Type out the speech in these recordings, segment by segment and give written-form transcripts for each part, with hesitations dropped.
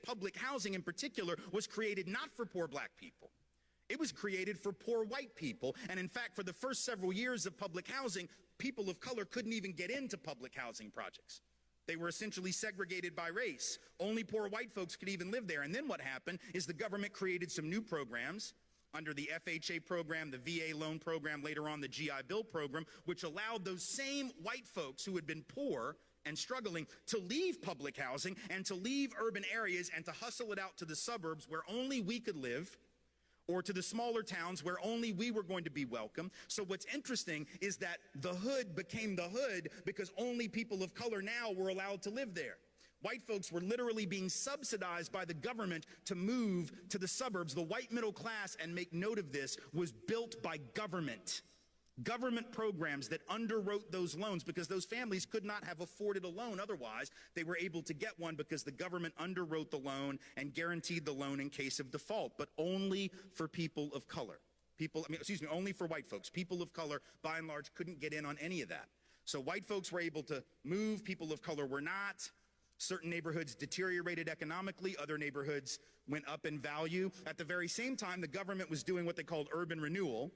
public housing in particular was created not for poor black people. It was created for poor white people. And in fact, for the first several years of public housing, people of color couldn't even get into public housing projects. They were essentially segregated by race. Only poor white folks could even live there. And then what happened is the government created some new programs under the FHA program, the VA loan program, later on the GI Bill program, which allowed those same white folks who had been poor and struggling to leave public housing and to leave urban areas and to hustle it out to the suburbs where only we could live, or to the smaller towns where only we were going to be welcome. So what's interesting is that the hood became the hood because only people of color now were allowed to live there. White folks were literally being subsidized by the government to move to the suburbs. The white middle class, and make note of this, was built by government. Government programs that underwrote those loans because those families could not have afforded a loan otherwise. They were able to get one because the government underwrote the loan and guaranteed the loan in case of default, but only for people of color. Only for white folks. People of color, by and large, couldn't get in on any of that. So white folks were able to move, people of color were not. Certain neighborhoods deteriorated economically, other neighborhoods went up in value. At the very same time, the government was doing what they called urban renewal,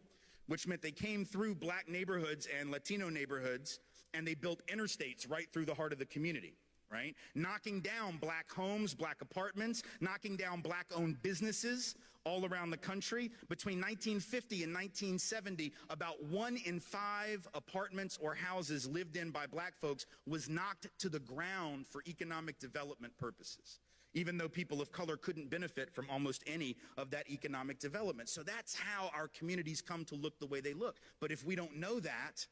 which meant they came through black neighborhoods and Latino neighborhoods, and they built interstates right through the heart of the community, right? Knocking down black homes, black apartments, knocking down black-owned businesses all around the country. Between 1950 and 1970, about 1 in 5 apartments or houses lived in by black folks was knocked to the ground for economic development purposes, even though people of color couldn't benefit from almost any of that economic development. So that's how our communities come to look the way they look. But if we don't know that,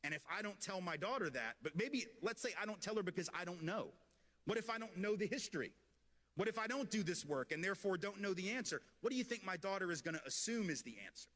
and if I don't tell my daughter that, but maybe, let's say I don't tell her because I don't know. What if I don't know the history? What if I don't do this work and therefore don't know the answer? What do you think my daughter is going to assume is the answer?